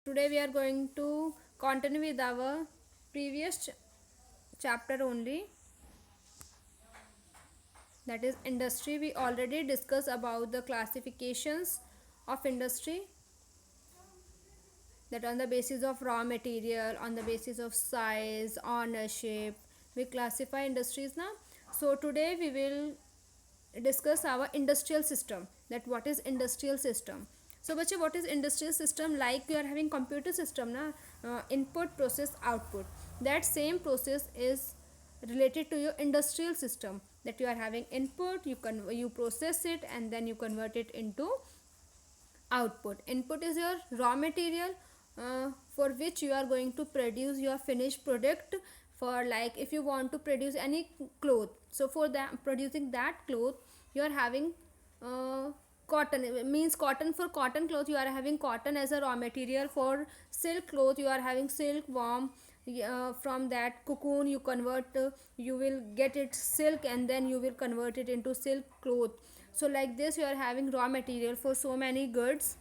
Today we are going to continue with our previous chapter only, that is industry. We already discussed about the classifications of industry, that on the basis of raw material, on the basis of size, ownership, we classify industries now. So today we will discuss our industrial system, that what is industrial system. So bache, what is industrial system? Like you are having computer system na, input, process, output. That same process is related to your industrial system, that you are having input, you process it, and then you convert it into output. Input is your raw material, for which you are going to produce your finished product. For like if you want to produce any cloth, so for that producing that cloth you are having cotton. It means cotton. For cotton cloth you are having cotton as a raw material. For silk cloth you are having silk worm. From that cocoon you convert, you will get it silk, and then you will convert it into silk cloth. So like this you are having raw material for so many goods.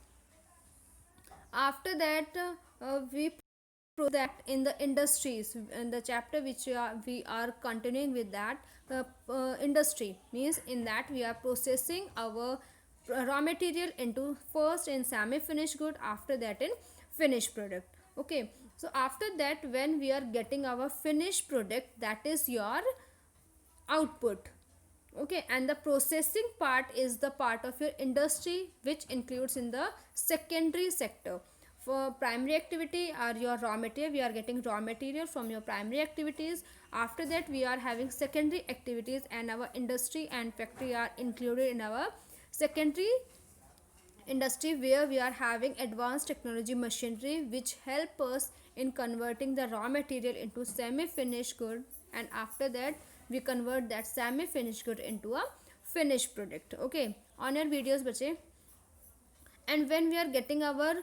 After that we prove that in the industries, in the chapter which we are continuing with, that industry means in that we are processing our raw material into first in semi finished good, after that in finished product. Okay, so after that when we are getting our finished product, that is your output. Okay, and the processing part is the part of your industry, which includes in the secondary sector. For primary activity are your raw material, we are getting raw material from your primary activities. After that we are having secondary activities, and our industry and factory are included in our secondary industry, where we are having advanced technology machinery which help us in converting the raw material into semi finished good, and after that we convert that semi finished good into a finished product. Okay, on your videos bache. And when we are getting our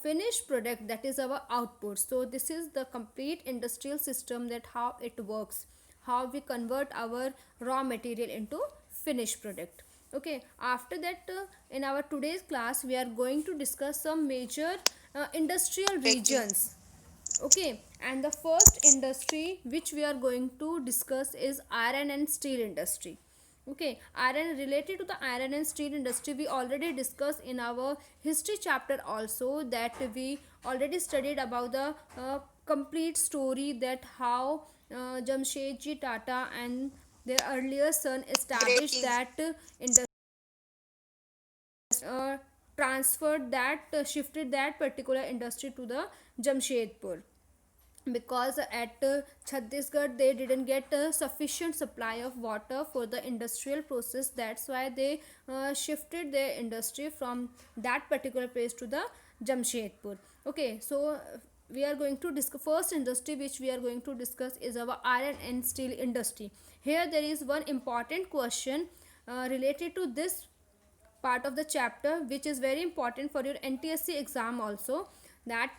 finished product, that is our output. So this is the complete industrial system, that how it works, how we convert our raw material into finished product. Okay, after that in our today's class we are going to discuss some major industrial regions. Okay, and the first industry which we are going to discuss is iron and steel industry. Okay, iron, related to the iron and steel industry, we already discussed in our history chapter also, that we already studied about the complete story, that how Jamshedji Tata and their earlier son established Breaking. that industry, uh, transferred that shifted that particular industry to the Jamshedpur, because at Chhattisgarh they didn't get a sufficient supply of water for the industrial process. That's why they shifted their industry from that particular place to the Jamshedpur. Okay, so we are going to discuss first industry which we are going to discuss is our iron and steel industry. Here there is one important question related to this part of the chapter, which is very important for your NTSC exam also, that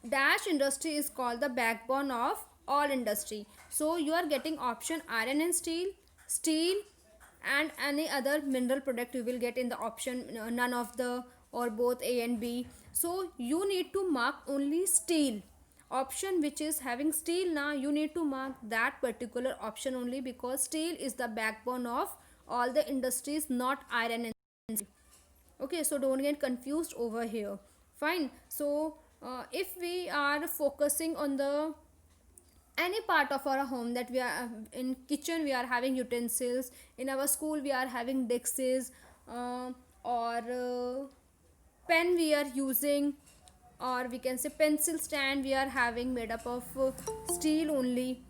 dash industry is called the backbone of all industry. So you are getting option iron and steel, and any other mineral product you will get in the option none of the or both A and B. So you need to mark only steel option which is having steel. Now you need to mark that particular option only, because steel is the backbone of all the industries, not iron and steel. Okay, so don't get confused over here. Fine. So if we are focusing on the any part of our home, that we are in kitchen we are having utensils, in our school we are having desks, or pen we are using, or we can say pencil stand we are having made up of steel only.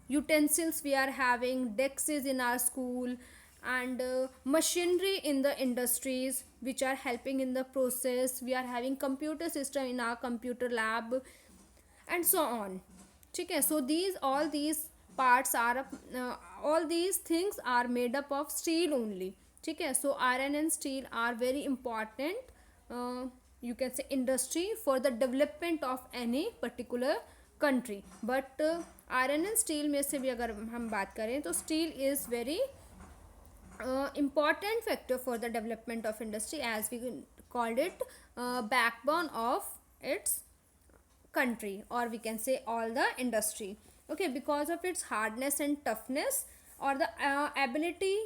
Utensils we are having desks in our school, and machinery in the industries which are helping in the process. We are having computer system in our computer lab, and so on. Okay, so these all these parts are all these things are made up of steel only. Okay, so iron and steel are very important, uh, you can say industry for the development of any particular country. But iron and steel में से भी अगर हम बात करें तो steel is very important factor for the development of industry, as we called it backbone of its country, or we can say all the industry. Okay, because of its hardness and toughness, or the ability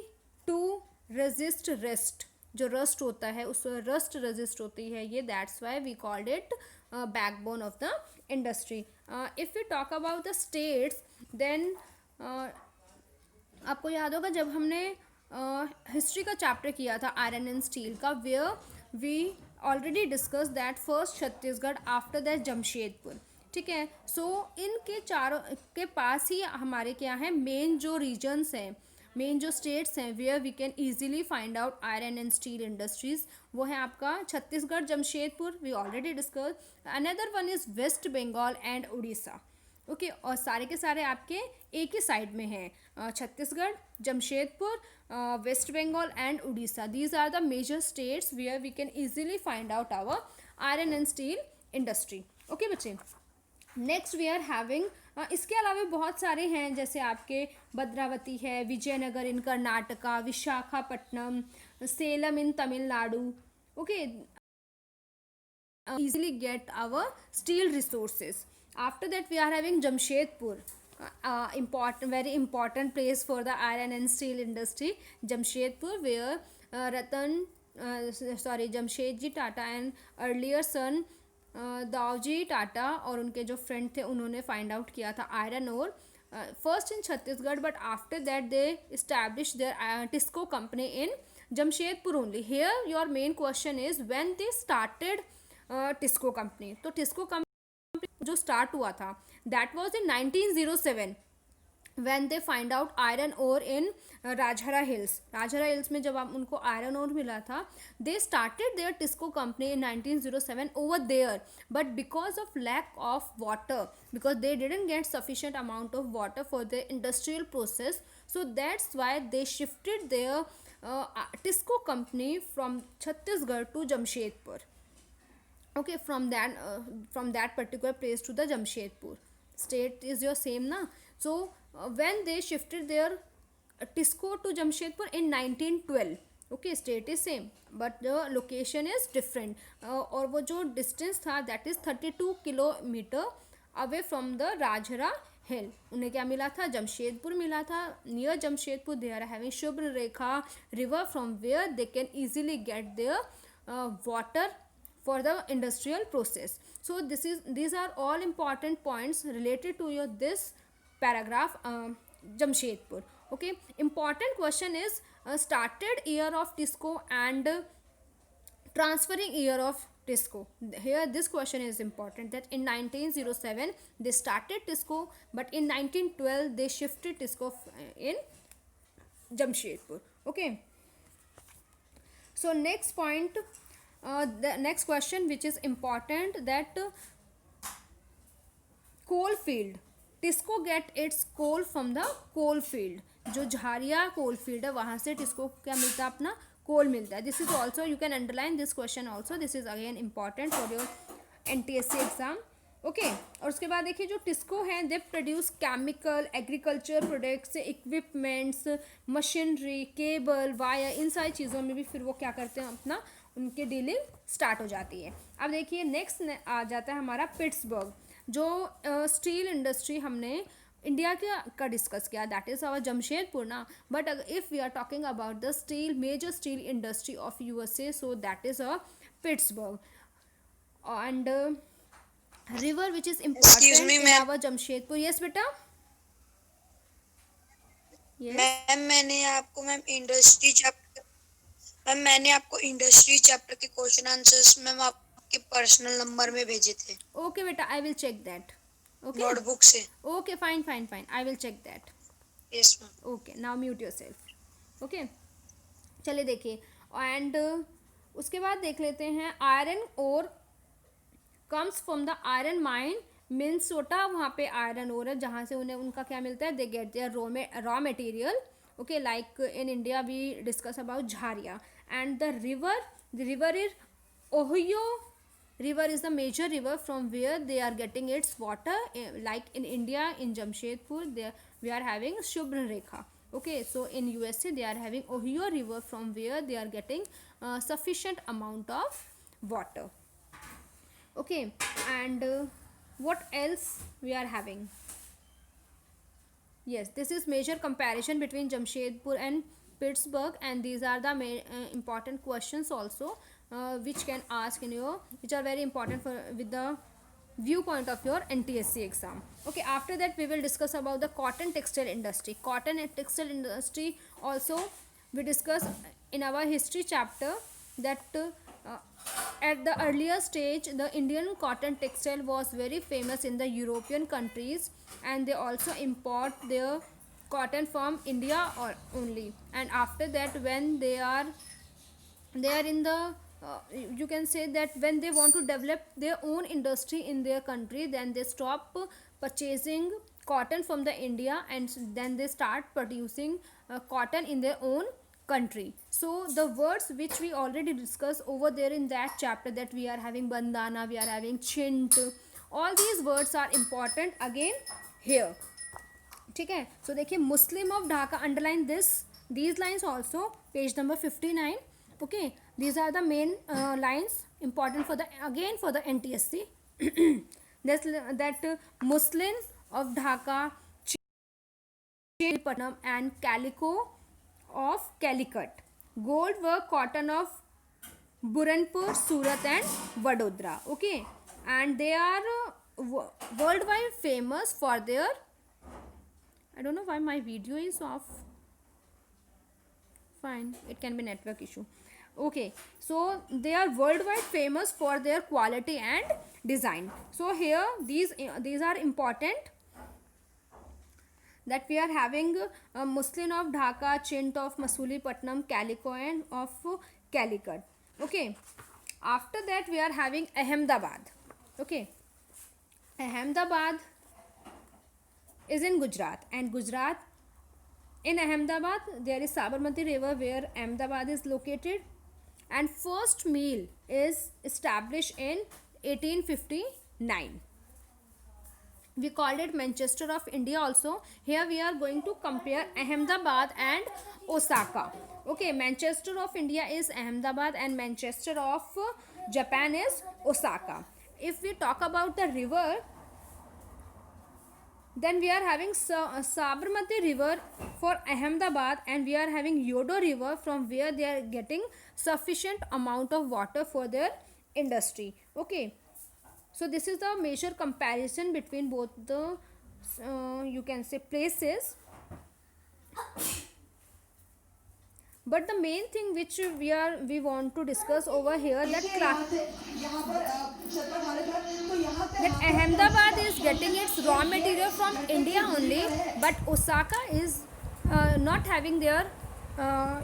to resist rust, जो rust होता है उस rust resist होती है ये, that's why we called it backbone of the industry. If you talk about the states, then आपको याद होगा जब हमने हिस्ट्री का चैप्टर किया था आयरन एंड स्टील का, where we already discuss that first Chhattisgarh, after that Jamshedpur. ठीक है, सो इनके चारों के पास ही हमारे क्या है, मेन जो रीजन्स हैं, मेन जो स्टेट्स हैं where we can easily find out iron and steel industries, वो है आपका Chhattisgarh, Jamshedpur, we already discuss. Another one is West Bengal and Orissa. Okay, और सारे के सारे आपके एक ही साइड में हैं, Chhattisgarh, Jamshedpur, West Bengal and Orissa. These are the major states where we can easily find out our iron and steel industry. Okay बच्चे, नेक्स्ट वी आर हैविंग, इसके अलावा बहुत सारे हैं, जैसे आपके भद्रावती है, Vijayanagar in Karnataka, Visakhapatnam, Salem in Tamil Nadu. Okay, easily get our steel resources. After that we are having Jamshedpur, very important place for the iron and steel industry, Jamshedpur, where Jamshedji Tata and earlier son Dorabji Tata और उनके जो फ्रेंड थे उन्होंने find out किया था iron ore, first in Chhattisgarh, but after that they establish there TISCO company in Jamshedpur only. Here your main question is when they started TISCO company. तो TISCO company जो स्टार्ट हुआ था that was in 1907 when they find out iron ore in Rajhara hills. Rajhara hills में जब आप उनको iron ore मिला था, they started their TISCO company in 1907 over there, but because of lack of water, because they didn't get sufficient amount of water for their industrial process, so that's why they shifted their TISCO company from Chhattisgarh to Jamshedpur. Okay, from that particular place to the Jamshedpur. State is your same na. So when they shifted their TISCO to Jamshedpur in 1912, okay, state is same but the location is different. और वो जो distance था that is 32 kilometre away from the Rajhara hill. उन्हें क्या मिला था, जमशेदपुर मिला था. Near Jamshedpur they are having Subarnarekha river from where they can easily get their water for the industrial process. So these are all important points related to your this paragraph, Jamshedpur. Okay, important question is started year of TISCO and transferring year of TISCO. Here this question is important, that in 1907 they started TISCO, but in 1912 they shifted TISCO in Jamshedpur. Okay, so next point, the next question which is important, that coal field, TISCO get its coal from the coal field. जो Jharia coal field है वहाँ से टिस्को क्या मिलता है, अपना coal मिलता है. This is also you can underline this question also, this is again important for your NTSC exam. Okay, और उसके बाद देखिए जो टिस्को हैं they produce chemical, agriculture products, equipments, machinery, cable, wire, इन सारी चीज़ों में भी फिर वो क्या करते हैं, अपना उनकी डीलिंग स्टार्ट हो जाती है. अब देखिए नेक्स्ट आ जाता है हमारा पिट्सबर्ग. जो स्टील इंडस्ट्री हमने इंडिया का डिस्कस किया दैट इज़ आवर जमशेदपुर ना, but if we are talking about the steel major steel industry of USA, so that is a Pittsburgh. And river which is important in our Jamshedpur. Yes बेटा. Ma'am मैंने आपको industry chapter के question answers ma'am आपके personal number में भेजे थे. Okay बेटा, I will check that. Okay, notebook से. Okay, fine fine fine, I will check that. Yes ma'am. Okay, now mute yourself. Okay, चलिए देखिए. एंड उसके बाद देख लेते हैं iron ore comes from the iron mine Minnesota. वहाँ पे आयरन ओर है जहाँ से उन्हें उनका क्या मिलता है, they get their raw material. Okay, like in India we discuss about Jharia. And the river is Ohio river is the major river from where they are getting its water, like in India in Jamshedpur there we are having Shubhra Rekha. Okay, so in USA they are having Ohio River, from where they are getting sufficient amount of water. Okay, and what else we are having? Yes, this is major comparison between Jamshedpur and Pittsburgh, and these are the important questions also, which can ask in your, which are very important for with the viewpoint of your NTSC exam. Okay, after that we will discuss about the cotton textile industry. Cotton and textile industry also we discuss in our history chapter, that at the earlier stage the Indian cotton textile was very famous in the European countries, and they also import their cotton from India or only. And after that, when they are in the you can say that when they want to develop their own industry in their country, then they stop purchasing cotton from the India, and then they start producing cotton in their own country. So the words which we already discussed over there in that chapter, that we are having bandana, we are having chint, all these words are important again here. ठीक है, सो देखिए मुस्लिम of Dhaka, underline this these lines also, page number 59. Okay, these are the main lines important for the again for the NTSC. that Muslin of Dhaka, Patnam, and Calico of Calicut, gold work cotton of Burhanpur, Surat, and Vadodara. Okay, and they are worldwide famous for their, I don't know why my video is off. Fine, it can be network issue. Okay, so they are worldwide famous for their quality and design. So here these are important, that we are having muslin of Dhaka, chint of Masulipatam, calico and of Calicut. Okay, after that we are having Ahmedabad. Okay, Ahmedabad is in Gujarat, and Gujarat, in Ahmedabad there is Sabarmati river where Ahmedabad is located, and first mill is established in 1859. We called it Manchester of India also. Here we are going to compare Ahmedabad and Osaka. Okay, Manchester of India is Ahmedabad and Manchester of Japan is Osaka. If we talk about the river, then we are having Sabarmati river for Ahmedabad, and we are having Yodo river, from where they are getting sufficient amount of water for their industry. Okay, so this is the major comparison between both the you can say places. But the main thing which we want to discuss over here, that Ahmedabad is getting its raw material from India only, but Osaka is not having their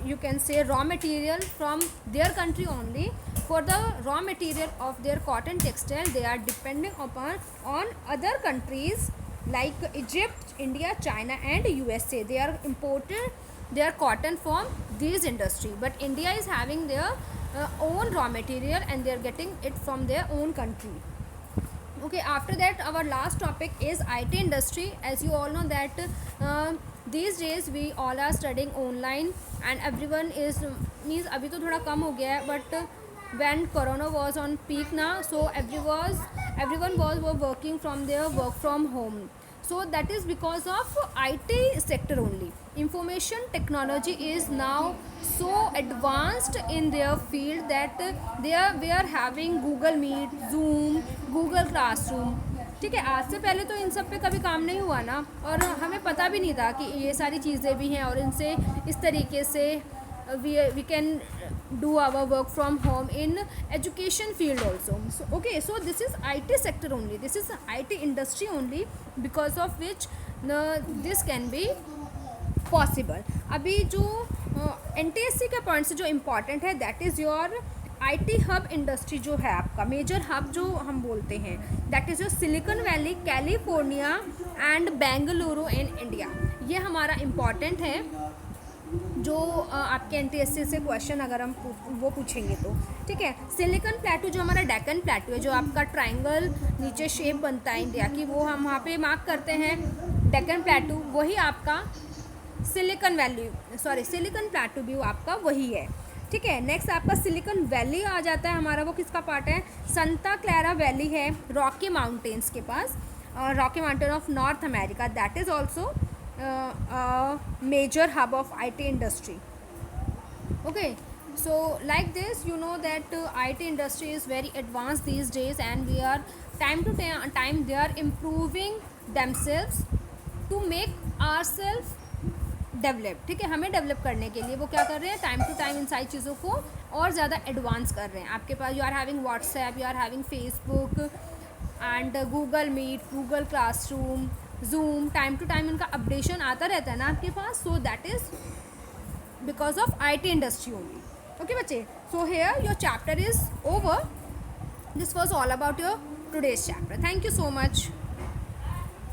you can say raw material from their country only. For the raw material of their cotton textile, they are depending upon on other countries like Egypt, India, China and USA. They are imported their cotton from these industry, but India is having their own raw material, and they are getting it from their own country. Okay, after that our last topic is IT industry. As you all know that these days we all are studying online, and everyone is means अभी तो थोड़ा कम हो गया है, but when corona was on peak now, so everyone was working from their work from home. So that is because of IT sector only. Information technology is now so advanced in their field that we are having Google Meet, Zoom, Google Classroom. ठीक है, आज से पहले तो इन सब पे कभी काम नहीं हुआ ना, और हमें पता भी नहीं था कि ये सारी चीज़ें भी हैं, और इनसे इस तरीके से we can do our work from home in education field also. So okay, so this is IT sector only, this is IT industry only, because of which this can be possible. अभी जो NTSC के point से जो important है, that is your IT hub industry जो है आपका major hub जो हम बोलते हैं, that is your silicon valley, California and Bengaluru in India. ये हमारा इम्पॉर्टेंट है, जो आपके NTSC से क्वेश्चन अगर हम वो पूछेंगे तो. ठीक है, सिलिकॉन प्लेटू जो हमारा डेक्कन प्लेटू है, जो आपका ट्रायंगल नीचे शेप बनता है इंडिया की, वो हम वहाँ पे मार्क करते हैं डेक्कन प्लेटू. वही आपका silicon valley, sorry silicon प्लेटू view आपका वही है, ठीक है। नेक्स्ट आपका सिलिकॉन वैली आ जाता है हमारा, वो किसका पार्ट है, संता क्लैरा वैली है रॉकी माउंटेन्स के पास, Rocky Mountain of North America, that is also major hub of IT industry. Okay, so like this you know that IT industry is very advanced these days, and we are time to time they are improving themselves to make ourselves develop, ठीक है। हमें develop करने के लिए वो क्या कर रहे हैं, टाइम टू टाइम इन सारी चीज़ों को और ज़्यादा एडवांस कर रहे हैं। आपके पास you are having WhatsApp, you are having Facebook and Google Meet, Google Classroom, Zoom, time to time इनका अपडेशन आता रहता है ना आपके पास, so that is because of IT industry only. Okay bache, so here your chapter is over. This was all about your today's chapter. Thank you so much.